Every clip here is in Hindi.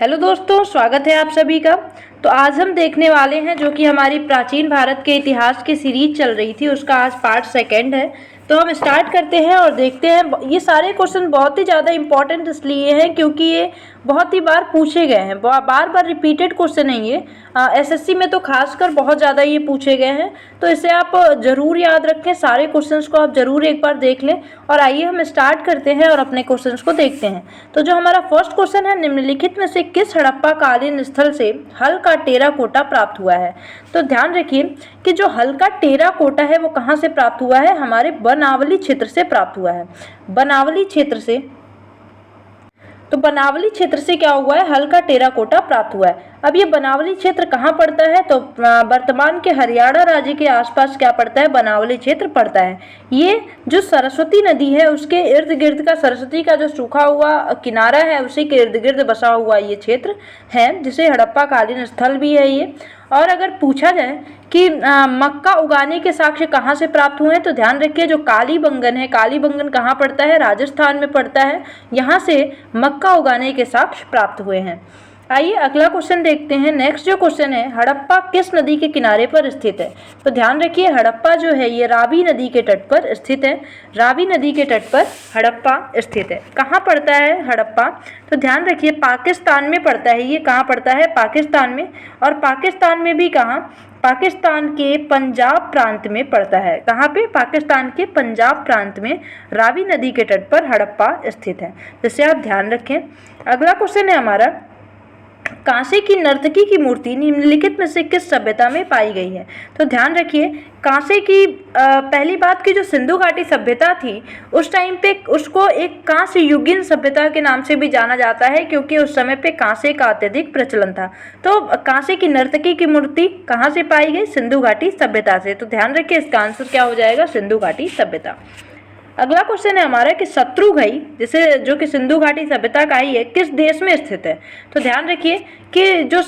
हेलो दोस्तों, स्वागत है आप सभी का। तो आज हम देखने वाले हैं जो कि हमारी प्राचीन भारत के इतिहास की सीरीज चल रही थी, उसका आज पार्ट सेकंड है। तो हम स्टार्ट करते हैं और देखते हैं। ये सारे क्वेश्चन बहुत ही ज़्यादा इंपॉर्टेंट इसलिए हैं क्योंकि ये बहुत ही बार पूछे गए हैं, बार बार रिपीटेड क्वेश्चन है ये। एसएससी में तो खासकर बहुत ज़्यादा ये पूछे गए हैं, तो इसे आप ज़रूर याद रखें। सारे क्वेश्चंस को आप ज़रूर एक बार देख लें। और आइए हम स्टार्ट करते हैं और अपने क्वेश्चंस को देखते हैं। तो जो हमारा फर्स्ट क्वेश्चन है, निम्नलिखित में से किस हड़प्पा कालीन स्थल से हल का टेराकोटा प्राप्त हुआ है? तो ध्यान रखिए कि जो हल का टेराकोटा है वो कहाँ से प्राप्त हुआ है? हमारे बनावली क्षेत्र से प्राप्त हुआ है। बनावली क्षेत्र से। तो बनावली क्षेत्र से क्या हुआ है? हल का टेराकोटा प्राप्त हुआ है। अब ये बनावली क्षेत्र कहाँ पड़ता है? तो वर्तमान के हरियाणा राज्य के आसपास क्या पड़ता है? बनावली क्षेत्र पड़ता है। ये जो सरस्वती नदी है उसके इर्द गिर्द का, सरस्वती का जो सूखा हुआ किनारा है उसी के इर्द गिर्द बसा हुआ ये क्षेत्र है, जिसे हड़प्पा कालीन स्थल भी है ये। और अगर पूछा जाए कि मक्का उगाने के साक्ष्य कहाँ से प्राप्त हुए हैं, तो ध्यान रखिए जो कालीबंगन है, कालीबंगन कहाँ पड़ता है? राजस्थान में पड़ता है। यहाँ से मक्का उगाने के साक्ष्य प्राप्त हुए हैं। आइए अगला क्वेश्चन देखते हैं। नेक्स्ट जो क्वेश्चन है, हड़प्पा किस नदी के किनारे पर स्थित है? तो ध्यान रखिए हड़प्पा जो है ये रावी नदी के तट पर स्थित है। रावी नदी के तट पर हड़प्पा स्थित है। कहाँ पड़ता है हड़प्पा? तो ध्यान रखिए पाकिस्तान में पड़ता है। ये कहाँ पड़ता है? पाकिस्तान में। और पाकिस्तान में भी कहाँ? पाकिस्तान के पंजाब प्रांत में पड़ता है। कहाँ पे? पाकिस्तान के पंजाब प्रांत में रावी नदी के तट पर हड़प्पा स्थित है, जिसे आप ध्यान रखें। अगला क्वेश्चन है हमारा, कांसे की नर्तकी की मूर्ति निम्नलिखित में से किस सभ्यता में पाई गई है? तो ध्यान रखिए कांसे की पहली बात की जो सिंधु घाटी सभ्यता थी उस टाइम पे उसको एक कांस्य युगीन सभ्यता के नाम से भी जाना जाता है, क्योंकि उस समय पे कांसे का अत्यधिक प्रचलन था। तो कांसे की नर्तकी की मूर्ति कहाँ से पाई गई? सिंधु घाटी सभ्यता से। तो ध्यान रखिए इसका आंसर क्या हो जाएगा? सिंधु घाटी सभ्यता। अगला क्वेश्चन है हमारा कि शत्रुघई, जिसे जो कि सिंधु घाटी सभ्यता का ही है, किस देश में स्थित है? तो ध्यान रखिए कि जो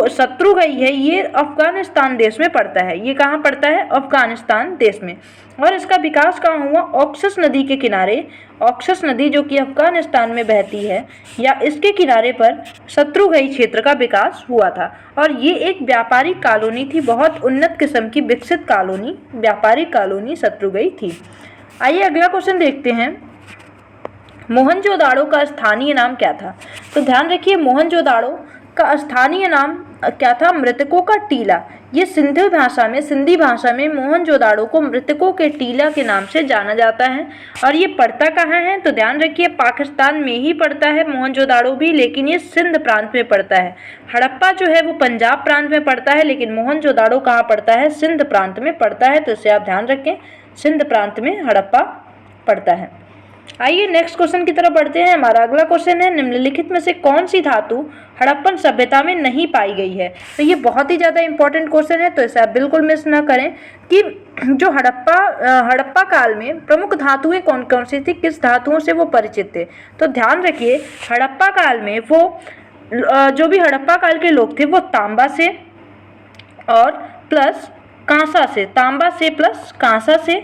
शत्रुघई है ये अफगानिस्तान देश में पड़ता है। ये कहाँ पड़ता है? अफगानिस्तान देश में। और इसका विकास कहाँ हुआ? ऑक्सस नदी के किनारे। ऑक्सस नदी जो कि अफगानिस्तान में बहती है, या इसके किनारे पर शत्रुघई क्षेत्र का विकास हुआ था। और ये एक व्यापारिक कॉलोनी थी, बहुत उन्नत किस्म की विकसित कॉलोनी, व्यापारिक कॉलोनी शत्रुघई थी। आइए अगला क्वेश्चन देखते हैं। मोहनजोदाड़ो का स्थानीय नाम क्या था? तो ध्यान रखिए मोहनजोदाड़ो का स्थानीय नाम क्या था? मृतकों का टीला। ये सिंधी भाषा में मोहनजोदाड़ो को मृतकों के टीला के नाम से जाना जाता है। और ये पड़ता कहाँ है? तो ध्यान रखिए पाकिस्तान में ही पड़ता है मोहनजोदाड़ो भी, लेकिन ये सिंध प्रांत में पड़ता है। हड़प्पा जो है वो पंजाब प्रांत में पड़ता है, लेकिन मोहनजोदाड़ो कहाँ पड़ता है? सिंध प्रांत में पड़ता है। तो इसे आप ध्यान रखें, सिंध प्रांत में हड़प्पा पड़ता है। आइए नेक्स्ट क्वेश्चन की तरफ बढ़ते हैं। हमारा अगला क्वेश्चन है, निम्नलिखित में से कौन सी धातु हड़प्पन सभ्यता में नहीं पाई गई है? तो ये बहुत ही ज़्यादा इंपॉर्टेंट क्वेश्चन है, तो इसे आप बिल्कुल मिस ना करें कि जो हड़प्पा काल में प्रमुख धातुएं कौन कौन सी थी, किस धातुओं से वो परिचित थे? तो ध्यान रखिए हड़प्पा काल में वो जो भी हड़प्पा काल के लोग थे वो तांबा से और प्लस कांसा से, तांबा से प्लस कांसा से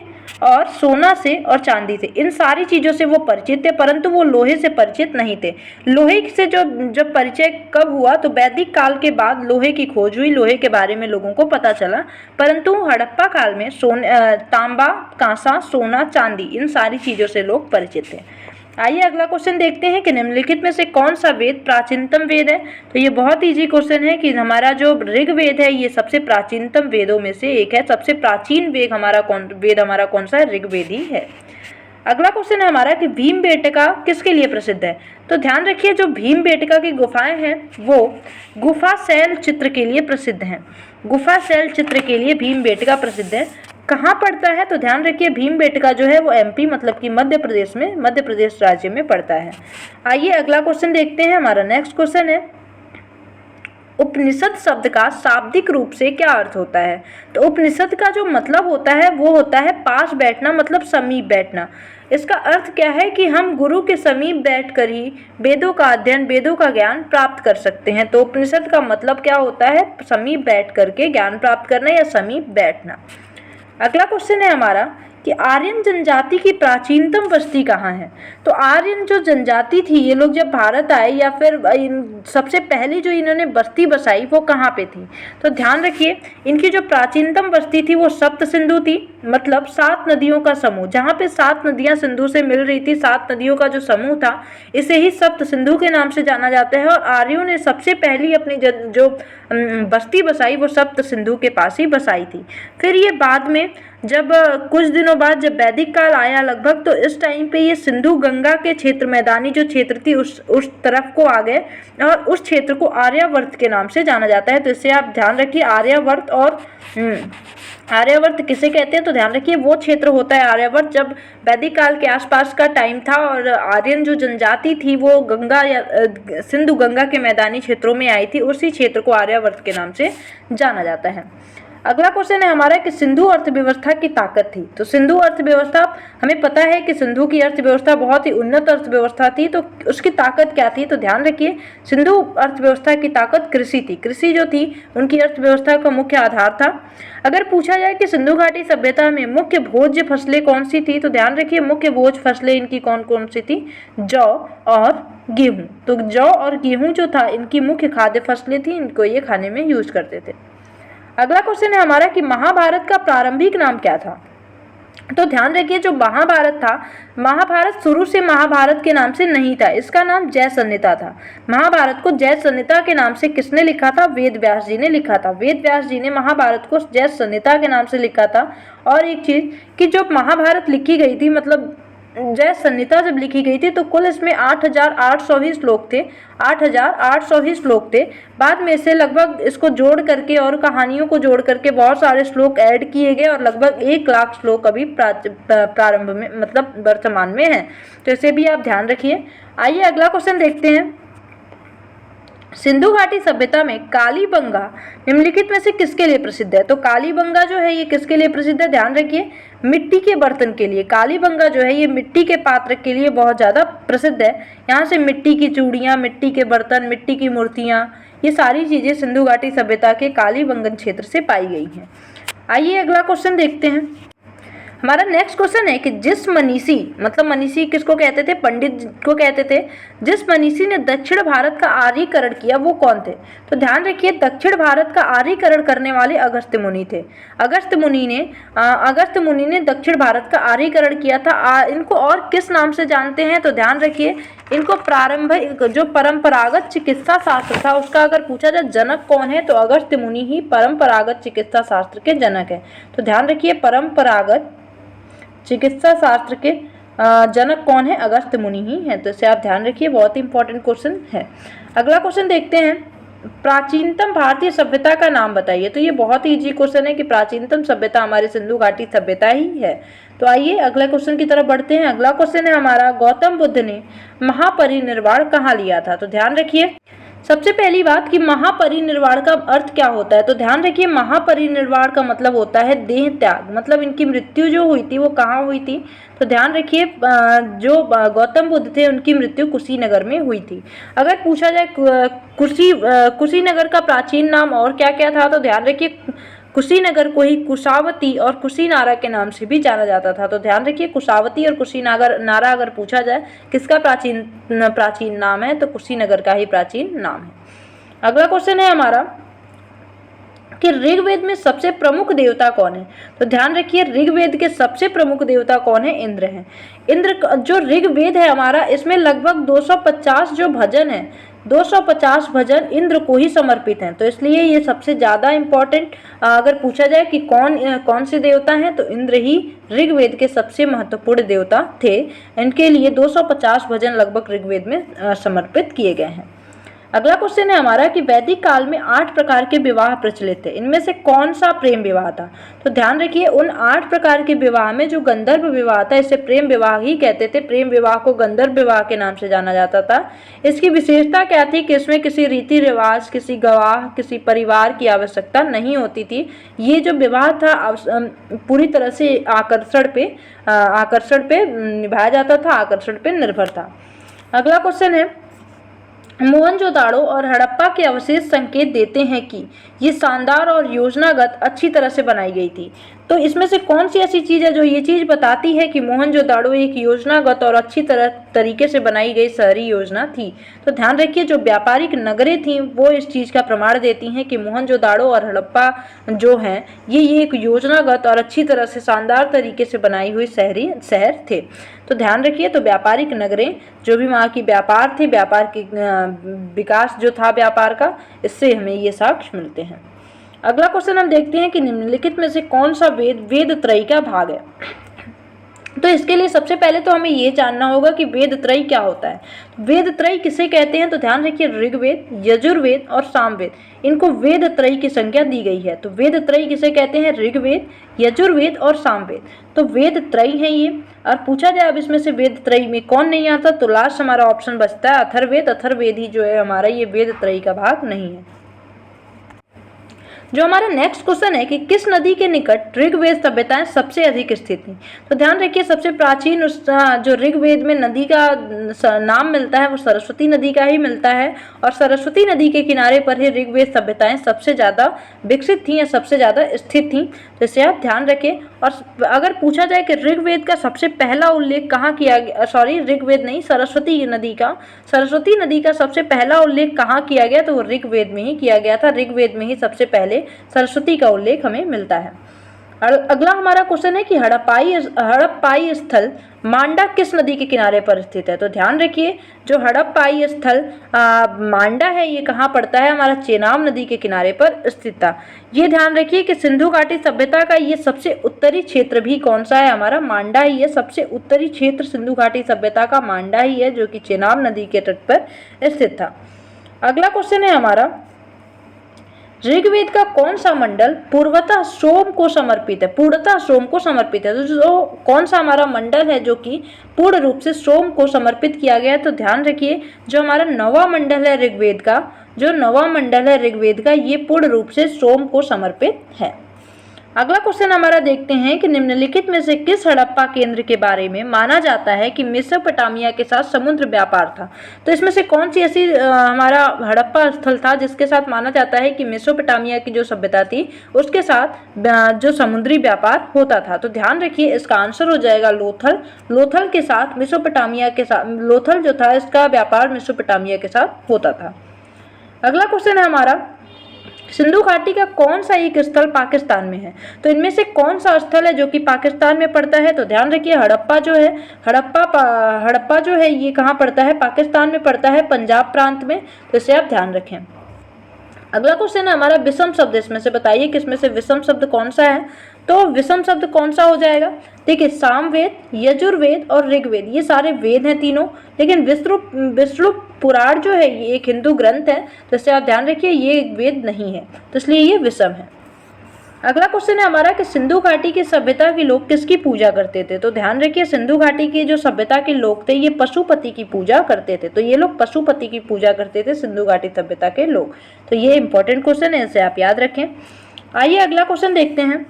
और सोना से और चांदी से, इन सारी चीज़ों से वो परिचित थे, परंतु वो लोहे से परिचित नहीं थे। लोहे से जब परिचय कब हुआ? तो वैदिक काल के बाद लोहे की खोज हुई, लोहे के बारे में लोगों को पता चला, परंतु हड़प्पा काल में तांबा, कांसा, सोना, चांदी, इन सारी चीज़ों से लोग परिचित थे। आइए अगला क्वेश्चन देखते हैं कि निम्नलिखित में से कौन सा वेद प्राचीनतम वेद है? तो ये बहुत इजी क्वेश्चन है कि हमारा जो ऋग्वेद है ये सबसे प्राचीनतम वेदों में से एक है। सबसे प्राचीन वेद हमारा कौन सा है? ऋग्वेद ही है। अगला क्वेश्चन है हमारा कि भीमबेटका किसके लिए प्रसिद्ध है? तो ध्यान रखिए जो भीमबेटका की गुफाएं हैं वो गुफा शैल चित्र के लिए प्रसिद्ध हैं। गुफा शैल चित्र के लिए भीमबेटका प्रसिद्ध है। कहाँ पड़ता है? तो ध्यान रखिए भीमबेटका जो है वो एमपी मतलब कि मध्य प्रदेश राज्य में पड़ता है। आइए अगला क्वेश्चन देखते हैं। हमारा नेक्स्ट क्वेश्चन है, उपनिषद शब्द का शाब्दिक रूप से क्या अर्थ होता है? तो उपनिषद का जो मतलब होता है वो होता है पास बैठना, मतलब समीप बैठना। इसका अर्थ क्या है कि हम गुरु के समीप बैठकर ही वेदों का अध्ययन, वेदों का ज्ञान प्राप्त कर सकते हैं। तो उपनिषद का मतलब क्या होता है? समीप बैठ करके ज्ञान प्राप्त करना या समीप बैठना। अगला क्वेश्चन है हमारा कि आर्यन जनजाति की प्राचीनतम बस्ती कहाँ है। तो आर्यन जो जनजाति थी, ये लोग जब भारत आए या फिर सबसे पहली जो इन्होंने बस्ती बसाई वो कहाँ पे थी। तो ध्यान रखिए, इनकी जो प्राचीनतम बस्ती थी वो सप्त सिंधु थी, मतलब 7 नदियों का समूह, जहाँ पे 7 नदियाँ सिंधु से मिल रही थी। 7 नदियों का जो समूह था इसे ही सप्त सिंधु के नाम से जाना जाता है। और आर्यों ने सबसे पहली अपनी जो बस्ती बसाई वो सप्त सिंधु के पास ही बसाई थी। फिर ये बाद में जब कुछ दिनों बाद जब वैदिक काल आया लगभग, तो इस टाइम पे ये सिंधु गंगा के क्षेत्र, मैदानी जो क्षेत्र थी उस तरफ को आ गए और उस क्षेत्र को आर्यावर्त के नाम से जाना जाता है। तो इससे आप ध्यान रखिए, आर्यावर्त। और आर्यावर्त किसे कहते हैं, तो ध्यान रखिए वो क्षेत्र होता है आर्यावर्त जब वैदिक काल के आसपास का टाइम था और आर्यन जो जनजाति थी वो गंगा या सिंधु गंगा के मैदानी क्षेत्रों में आई थी, उसी क्षेत्र को आर्यावर्त के नाम से जाना जाता है। अगला क्वेश्चन है हमारा कि सिंधु अर्थव्यवस्था की ताकत थी। तो सिंधु अर्थव्यवस्था, हमें पता है कि सिंधु की अर्थव्यवस्था बहुत ही उन्नत अर्थव्यवस्था थी, तो उसकी ताकत क्या थी। तो ध्यान रखिए, सिंधु अर्थव्यवस्था की ताकत कृषि थी। कृषि जो थी उनकी अर्थव्यवस्था का मुख्य आधार था। अगर पूछा जाए कि सिंधु घाटी सभ्यता में मुख्य भोज्य फसलें कौन सी थी, तो ध्यान रखिए मुख्य भोज्य फसलें इनकी कौन कौन सी थी, जौ और गेहूं। तो जौ और गेहूं जो था इनकी मुख्य खाद्य फसलें थी, इनको ये खाने में यूज करते थे। अगला क्वेश्चन है हमारा कि महाभारत का प्रारंभिक नाम क्या था। तो ध्यान रखिए, जो महाभारत था, महाभारत शुरू से महाभारत के नाम से नहीं था, इसका नाम जय संहिता था। महाभारत को जय संहिता के नाम से किसने लिखा था, वेद व्यास जी ने लिखा था। वेद व्यास जी ने महाभारत को जय संहिता के नाम से लिखा था। और एक चीज कि जो महाभारत लिखी गई थी, मतलब जय संहिता जब लिखी गई थी तो कुल इसमें 8,800 श्लोक थे। 8,800 श्लोक थे। बाद में से लगभग इसको जोड़ करके और कहानियों को जोड़ करके बहुत सारे श्लोक ऐड किए गए और लगभग 1 लाख श्लोक अभी प्रारंभ में, मतलब वर्तमान में है। तो इसे भी आप ध्यान रखिए। आइए अगला क्वेश्चन देखते हैं। सिंधु घाटी सभ्यता में कालीबंगा निम्नलिखित में से किसके लिए प्रसिद्ध है। तो कालीबंगा जो है ये किसके लिए प्रसिद्ध है, ध्यान रखिए, मिट्टी के बर्तन के लिए। कालीबंगा जो है ये मिट्टी के पात्र के लिए बहुत ज़्यादा प्रसिद्ध है। यहाँ से मिट्टी की चूड़ियाँ, मिट्टी के बर्तन, मिट्टी की मूर्तियाँ, ये सारी चीज़ें सिंधु घाटी सभ्यता के कालीबंगन क्षेत्र से पाई गई हैं। आइए अगला क्वेश्चन देखते हैं। हमारा नेक्स्ट क्वेश्चन है कि जिस मनीषी, मतलब मनीषी किसको कहते थे, पंडित को कहते थे, जिस मनीषी ने दक्षिण भारत का आर्यीकरण किया वो कौन थे। तो ध्यान रखिए, दक्षिण भारत का आर्यीकरण करने वाले अगस्त्य मुनि थे। अगस्त्य मुनि ने दक्षिण भारत का आर्यीकरण किया था। इनको और किस नाम से जानते हैं, तो ध्यान रखिए, इनको प्रारंभिक जो परंपरागत चिकित्सा शास्त्र था उसका अगर पूछा जाए जनक कौन है, तो अगस्त्य मुनि ही परंपरागत चिकित्सा शास्त्र के जनक है। तो ध्यान रखिए, परंपरागत चिकित्सा शास्त्र के जनक कौन है, अगस्त्य मुनि ही है। तो इसे आप ध्यान रखिए, बहुत ही इंपॉर्टेंट क्वेश्चन है। अगला क्वेश्चन देखते हैं, प्राचीनतम भारतीय सभ्यता का नाम बताइए। तो ये बहुत ही इजी क्वेश्चन है कि प्राचीनतम सभ्यता हमारी सिंधु घाटी सभ्यता ही है। तो आइए अगला क्वेश्चन की तरफ बढ़ते हैं। अगला क्वेश्चन है हमारा, गौतम बुद्ध ने महापरिनिर्वाण कहाँ लिया था। तो ध्यान रखिए, सबसे पहली बात कि महापरिनिर्वाण का अर्थ क्या होता है। तो ध्यान रखिए, महापरिनिर्वाण का मतलब होता है देह त्याग, मतलब इनकी मृत्यु जो हुई थी वो कहाँ हुई थी। तो ध्यान रखिए, जो गौतम बुद्ध थे उनकी मृत्यु कुशीनगर में हुई थी। अगर पूछा जाए कुशीनगर का प्राचीन नाम और क्या क्या था, तो ध्यान रखिए, कुशीनगर को ही कुशावती और कुशीनारा के नाम से भी जाना जाता था। तो ध्यान रखिए, कुशावती और कुशीनारा अगर पूछा जाए किसका प्राचीन नाम है, तो कुशीनगर का ही प्राचीन नाम है। अगला क्वेश्चन है हमारा कि ऋग्वेद में सबसे प्रमुख देवता कौन है। तो ध्यान रखिए, ऋग्वेद के सबसे प्रमुख देवता कौन है, इंद्र हैं। इंद्र जो ऋग्वेद है हमारा, इसमें लगभग 250 जो भजन है, 250 भजन इंद्र को ही समर्पित हैं। तो इसलिए ये सबसे ज़्यादा इम्पोर्टेंट, अगर पूछा जाए कि कौन से देवता हैं, तो इंद्र ही ऋग्वेद के सबसे महत्वपूर्ण देवता थे। इनके लिए 250 भजन लगभग ऋग्वेद में समर्पित किए गए हैं। अगला क्वेश्चन है हमारा कि वैदिक काल में 8 प्रकार के विवाह प्रचलित थे, इनमें से कौन सा प्रेम विवाह था। तो ध्यान रखिए, उन 8 प्रकार के विवाह में जो गंधर्व विवाह था इसे प्रेम विवाह ही कहते थे। प्रेम विवाह को गंधर्व विवाह के नाम से जाना जाता था। इसकी विशेषता क्या थी कि इसमें किसी रीति रिवाज, किसी गवाह, किसी परिवार की आवश्यकता नहीं होती थी। ये जो विवाह था पूरी तरह से आकर्षण पे निभाया जाता था, आकर्षण पे निर्भर था। अगला क्वेश्चन है मोहनजोदाड़ो और हड़प्पा के अवशेष संकेत देते हैं कि ये शानदार और योजनागत अच्छी तरह से बनाई गई थी। तो इसमें से कौन सी ऐसी चीज़ है जो ये चीज़ बताती है कि मोहनजोदाड़ो एक योजनागत और अच्छी तरीके से बनाई गई शहरी योजना थी? तो ध्यान रखिए, जो व्यापारिक नगरें थीं वो इस चीज़ का प्रमाण देती हैं कि मोहनजोदाड़ो और हड़प्पा जो हैं ये एक योजनागत और अच्छी तरह से शानदार तरीके से बनाई हुई शहर थे। तो ध्यान रखिए, तो व्यापारिक नगरें जो भी वहाँ की व्यापार थे, व्यापार की विकास जो था व्यापार का, इससे हमें ये साक्ष्य मिलते हैं। अगला क्वेश्चन हम देखते हैं कि निम्नलिखित में से कौन सा वेद त्रयी का भाग है? तो इसके लिए सबसे पहले तो हमें ये जानना होगा कि वेद त्रयी क्या होता है। वेद त्रयी किसे कहते हैं? तो ध्यान रखिए, ऋग्वेद, यजुर्वेद और सामवेद, इनको वेद त्रयी की संज्ञा दी गई है। तो वेद त्रयी किसे कहते हैं? ऋग्वेद, यजुर्वेद और सामवेद। तो वेद त्रयी है ये। और पूछा जाए अब इसमें से वेद त्रयी में कौन नहीं आता, तो लास्ट हमारा ऑप्शन बचता है अथर्ववेद। अथर्ववेद ही जो है हमारा ये वेद त्रयी का भाग नहीं है। जो हमारा नेक्स्ट क्वेश्चन है कि किस नदी के निकट ऋग्वेद सभ्यताएं सबसे अधिक स्थित थी? तो ध्यान रखिए, सबसे प्राचीन जो ऋग्वेद में नदी का नाम मिलता है वो सरस्वती नदी का ही मिलता है, और सरस्वती नदी के किनारे पर ही ऋग्वेद सभ्यताएं सबसे ज़्यादा विकसित थी या सबसे ज़्यादा स्थित थी। तो इसे आप ध्यान रखें। और अगर पूछा जाए कि ऋग्वेद का सबसे पहला उल्लेख कहाँ किया गया, ऋग्वेद नहीं, सरस्वती नदी का सबसे पहला उल्लेख कहाँ किया गया, तो वो ऋग्वेद में ही किया गया था। ऋग्वेद में ही सबसे पहले सरस्वती का उल्लेख हमें मिलता है। और अगला हमारा क्वेश्चन है कि हड़प्पाई स्थल मांडा किस नदी के किनारे पर स्थित है? तो ध्यान रखिए, जो हड़प्पाई स्थल मांडा है ये कहाँ पड़ता है? हमारा चेनाब नदी के किनारे पर स्थित था। ये ध्यान रखिए कि सिंधु घाटी सभ्यता का ये सबसे उत्तरी क्षेत्र भी कौन सा है? हमारा मांडा ही है। सबसे उत्तरी क्षेत्र सिंधु घाटी सभ्यता का मांडा ही है, जो कि चेनाब नदी के तट पर स्थित था। अगला क्वेश्चन है हमारा, ऋग्वेद का कौन सा मंडल पूर्णतः सोम को समर्पित है? तो जो कौन सा हमारा मंडल है जो कि पूर्ण रूप से सोम को समर्पित किया गया है? तो ध्यान रखिए, जो हमारा नवा मंडल है ऋग्वेद का, ये पूर्ण रूप से सोम को समर्पित है। अगला क्वेश्चन हमारा देखते हैं कि निम्नलिखित में से किस हड़प्पा केंद्र के बारे में माना जाता है कि मेसोपोटामिया के साथ समुद्र व्यापार था? तो इसमें से कौन सी ऐसी हमारा हड़प्पा स्थल था जिसके साथ माना जाता है कि मेसोपोटामिया की जो सभ्यता थी उसके साथ जो समुद्री व्यापार होता था? तो ध्यान रखिए, इसका आंसर हो जाएगा लोथल के साथ मेसोपोटामिया के साथ, लोथल जो था इसका व्यापार मेसोपोटामिया के साथ होता था। अगला क्वेश्चन है हमारा, सिंधु घाटी का कौन सा एक स्थल पाकिस्तान में है? तो इनमें से कौन सा स्थल है जो कि पाकिस्तान में पड़ता है? तो ध्यान रखिए, हड़प्पा जो है ये कहाँ पड़ता है? पाकिस्तान में पड़ता है, पंजाब प्रांत में। तो इसे आप ध्यान रखें। अगला क्वेश्चन है हमारा, विषम शब्द इसमें से बताइए कि इसमें से विषम शब्द कौन सा है? तो विषम शब्द कौन सा हो जाएगा? देखिए, सामवेद, यजुर्वेद और ऋग्वेद ये सारे वेद हैं तीनों, लेकिन विष्णु पुराण जो है ये एक हिंदू ग्रंथ है, तो इससे आप ध्यान रखिए ये एक वेद नहीं है, तो इसलिए ये विषम है। अगला क्वेश्चन है हमारा कि सिंधु घाटी की सभ्यता के लोग किसकी पूजा करते थे? तो ध्यान रखिए, सिंधु घाटी की जो सभ्यता के लोग थे ये पशुपति की पूजा करते थे। तो ये लोग पशुपति की पूजा करते थे, सिंधु घाटी सभ्यता के लोग। तो ये इंपॉर्टेंट क्वेश्चन है, इसे आप याद रखें। आइए अगला क्वेश्चन देखते हैं,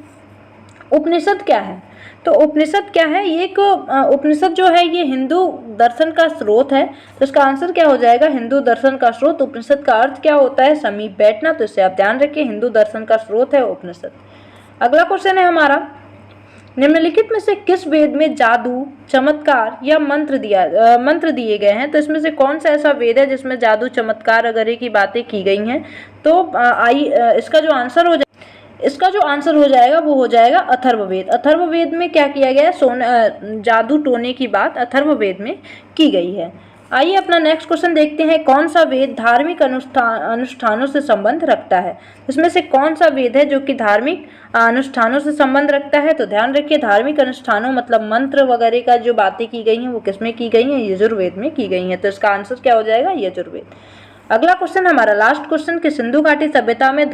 उपनिषद क्या है? तो उपनिषद क्या है? ये एक उपनिषद जो है ये हिंदू दर्शन का स्रोत है। तो इसका आंसर क्या हो जाएगा? हिंदू दर्शन का स्रोत। उपनिषद का अर्थ क्या होता है? समीप बैठना। तो इससे आप ध्यान रखिए, हिंदू दर्शन का स्रोत है उपनिषद। अगला क्वेश्चन है हमारा, निम्नलिखित में से किस वेद में जादू, चमत्कार या मंत्र दिए गए हैं? तो इसमें से कौन सा ऐसा वेद है जिसमें जादू, चमत्कार वगैरह की बातें की गई हैं? तो इसका जो आंसर हो जाएगा वो हो जाएगा अथर्ववेद। अथर्ववेद में क्या किया गया है? जादू टोने की बात अथर्ववेद में की गई है। आइए अपना नेक्स्ट क्वेश्चन देखते हैं, कौन सा वेद धार्मिक अनुष्ठानों से संबंध रखता है? इसमें से कौन सा वेद है जो कि धार्मिक अनुष्ठानों से संबंध रखता है? तो ध्यान रखिए, धार्मिक अनुष्ठानों मतलब मंत्र वगैरह का जो बातें की गई हैं वो किसमें की गई हैं? यजुर्वेद में की गई हैं। तो इसका आंसर क्या हो जाएगा? यजुर्वेद। अगला क्वेश्चन हमारा लास्ट क्वेश्चन कि सिंधु घाटी सभ्यता में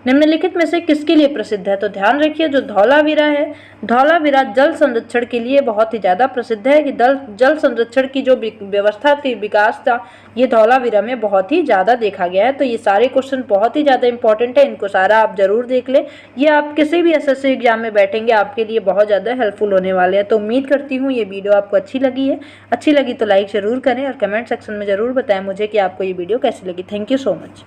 निम्नलिखित में से किसके लिए प्रसिद्ध है? तो ध्यान रखिए जो धौलावीरा है, धौलावीरा जल संरक्षण के लिए बहुत ही ज़्यादा प्रसिद्ध है कि जल संरक्षण की जो व्यवस्था थी, विकास था, ये धौलावीरा में बहुत ही ज़्यादा देखा गया है। तो ये सारे क्वेश्चन बहुत ही ज़्यादा इंपॉर्टेंट है, इनको सारा आप जरूर देख लें। ये आप किसी भी एसएससी एग्जाम में बैठेंगे आपके लिए बहुत ज़्यादा हेल्पफुल होने वाले हैं। तो उम्मीद करती हूँ ये वीडियो आपको अच्छी लगी है। अच्छी लगी तो लाइक ज़रूर करें और कमेंट सेक्शन में ज़रूर बताएं मुझे कि आपको ये वीडियो कैसी लगी। Thank you so much.